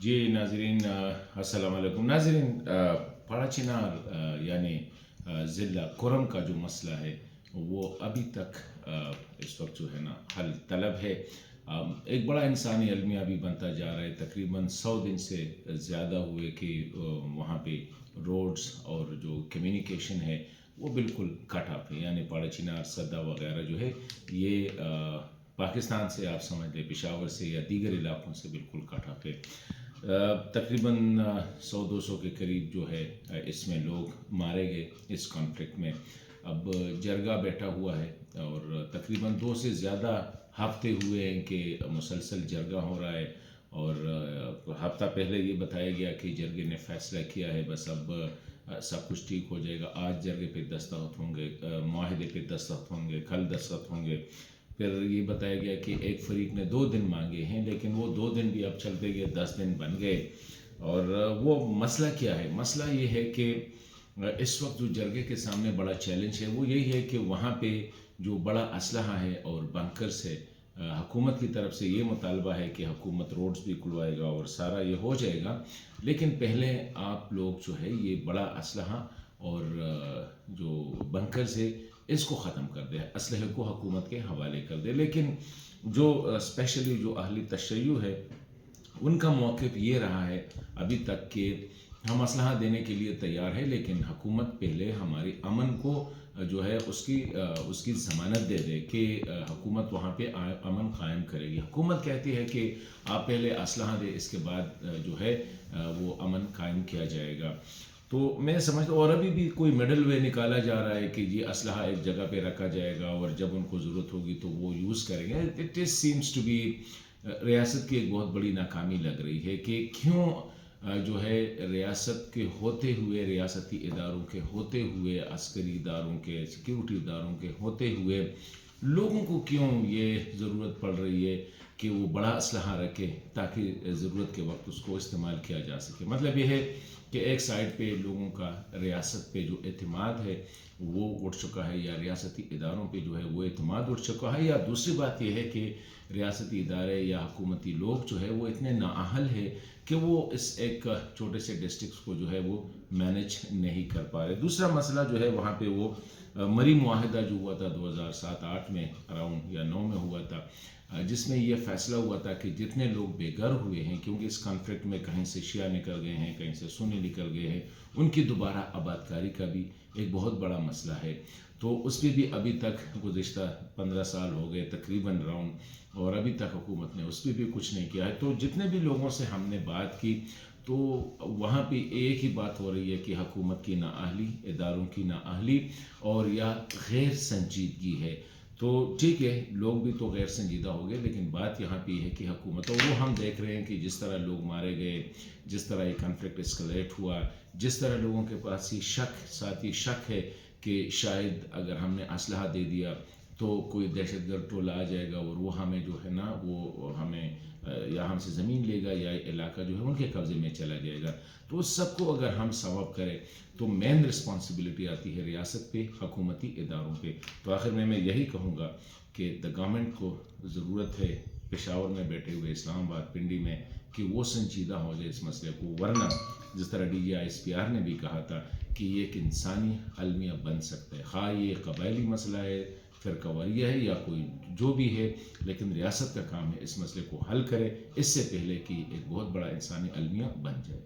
جی ناظرین، السلام علیکم ناظرین۔ پاڑا چنار یعنی ضلع کرم کا جو مسئلہ ہے وہ ابھی تک اس وقت جو ہے نا حل طلب ہے۔ ایک بڑا انسانی المیہ بھی بنتا جا رہا ہے، تقریباً 100 دن سے زیادہ ہوئے کہ وہاں پہ روڈز اور جو کمیونیکیشن ہے وہ بالکل کٹ آف ہے، یعنی پاڑا چنار صدا وغیرہ جو ہے یہ پاکستان سے آپ سمجھ لیں پشاور سے یا دیگر علاقوں سے بالکل کٹ آف ہے۔ تقریباً 100-200 کے قریب جو ہے اس میں لوگ مارے گئے اس کانفلکٹ میں۔ اب جرگہ بیٹھا ہوا ہے اور تقریباً 2 سے زیادہ ہفتے ہوئے ہیں کہ مسلسل جرگہ ہو رہا ہے، اور ہفتہ پہلے یہ بتایا گیا کہ جرگے نے فیصلہ کیا ہے بس اب سب کچھ ٹھیک ہو جائے گا، آج جرگے پہ دستخط ہوں گے، معاہدے پہ دستخط ہوں گے، کل دستخط ہوں گے۔ پھر یہ بتایا گیا کہ ایک فریق نے 2 دن مانگے ہیں، لیکن وہ 2 دن بھی اب چلتے گئے 10 دن بن گئے۔ اور وہ مسئلہ کیا ہے؟ مسئلہ یہ ہے کہ اس وقت جو جرگے کے سامنے بڑا چیلنج ہے وہ یہی ہے کہ وہاں پہ جو بڑا اسلحہ ہے اور بنکرز ہے، حکومت کی طرف سے یہ مطالبہ ہے کہ حکومت روڈز بھی کھلوائے گا اور سارا یہ ہو جائے گا، لیکن پہلے آپ لوگ جو ہے یہ بڑا اسلحہ اور جو بنکرز ہے اس کو ختم کر دے، اسلحے کو حکومت کے حوالے کر دے۔ لیکن جو اسپیشلی جو اہلی تشیع ہے ان کا موقف یہ رہا ہے ابھی تک کہ ہم اسلحہ دینے کے لیے تیار ہے، لیکن حکومت پہلے ہماری امن کو جو ہے اس کی ضمانت دے دے کہ حکومت وہاں پہ امن قائم کرے گی۔ حکومت کہتی ہے کہ آپ پہلے اسلحہ دے، اس کے بعد جو ہے وہ امن قائم کیا جائے گا۔ تو میں سمجھتا ہوں، اور ابھی بھی کوئی مڈل وے نکالا جا رہا ہے کہ یہ اسلحہ ایک جگہ پہ رکھا جائے گا اور جب ان کو ضرورت ہوگی تو وہ یوز کریں گے۔ اٹ سیمس ٹو بی ریاست کی ایک بہت بڑی ناکامی لگ رہی ہے کہ کیوں جو ہے ریاست کے ہوتے ہوئے، ریاستی اداروں کے ہوتے ہوئے، عسکری اداروں کے، سیکیورٹی اداروں کے ہوتے ہوئے لوگوں کو کیوں یہ ضرورت پڑ رہی ہے کہ وہ بڑا اسلحہ رکھے تاکہ ضرورت کے وقت اس کو استعمال کیا جا سکے۔ مطلب یہ ہے کہ ایک سائڈ پہ لوگوں کا ریاست پہ جو اعتماد ہے وہ اٹھ چکا ہے، یا ریاستی اداروں پہ جو ہے وہ اعتماد اٹھ چکا ہے، یا دوسری بات یہ ہے کہ ریاستی ادارے یا حکومتی لوگ جو ہے وہ اتنے نااہل ہے کہ وہ اس ایک چھوٹے سے ڈسٹرکٹس کو جو ہے وہ مینیج نہیں کر پا رہے۔ دوسرا مسئلہ جو ہے وہاں پہ وہ مری معاہدہ جو ہوا تھا 2007-8 میں اراؤنڈ یا 9 میں ہوا تھا، جس میں یہ فیصلہ ہوا تھا کہ جتنے لوگ بے گھر ہوئے ہیں، کیونکہ اس کانفلکٹ میں کہیں سے شیعہ نکل گئے ہیں، کہیں سے سنی نکل گئے ہیں، ان کی دوبارہ آباد کاری کا بھی ایک بہت بڑا مسئلہ ہے۔ تو اس پہ بھی ابھی تک گزشتہ 15 سال ہو گئے تقریباً راؤنڈ، اور ابھی تک حکومت نے اس پہ بھی کچھ نہیں کیا ہے۔ تو جتنے بھی لوگوں سے ہم نے بات کی تو وہاں پہ ایک ہی بات ہو رہی ہے کہ حکومت کی نااہلی، اداروں کی نااہلی اور یا غیر سنجیدگی ہے۔ تو ٹھیک ہے، لوگ بھی تو غیر سنجیدہ ہو گئے، لیکن بات یہاں پہ ہے کہ حکومت، اور وہ ہم دیکھ رہے ہیں کہ جس طرح لوگ مارے گئے، جس طرح یہ کنفلکٹ اسکلیٹ ہوا، جس طرح لوگوں کے پاس یہ ساتھی شک ہے کہ شاید اگر ہم نے اسلحہ دے دیا تو کوئی دہشت گرد ٹولہ آ جائے گا اور وہ ہمیں جو ہے نا وہ ہمیں یا ہم سے زمین لے گا یا علاقہ جو ہے ان کے قبضے میں چلا جائے گا۔ تو اس سب کو اگر ہم سم اپ کریں تو مین رسپانسبلٹی آتی ہے ریاست پہ، حکومتی اداروں پہ۔ تو آخر میں یہی کہوں گا کہ گورنمنٹ کو ضرورت ہے پشاور میں بیٹھے ہوئے، اسلام آباد، پنڈی میں، کہ وہ سنجیدہ ہو جائے اس مسئلے کو، ورنہ جس طرح D G I S P R نے بھی کہا تھا کہ یہ ایک انسانی المیہ بن سکتا ہے، خواہ یہ قبائلی مسئلہ ہے، فرقہ واریہ ہے، یا کوئی جو بھی ہے، لیکن ریاست کا کام ہے اس مسئلے کو حل کرے اس سے پہلے کہ ایک بہت بڑا انسانی المیہ بن جائے۔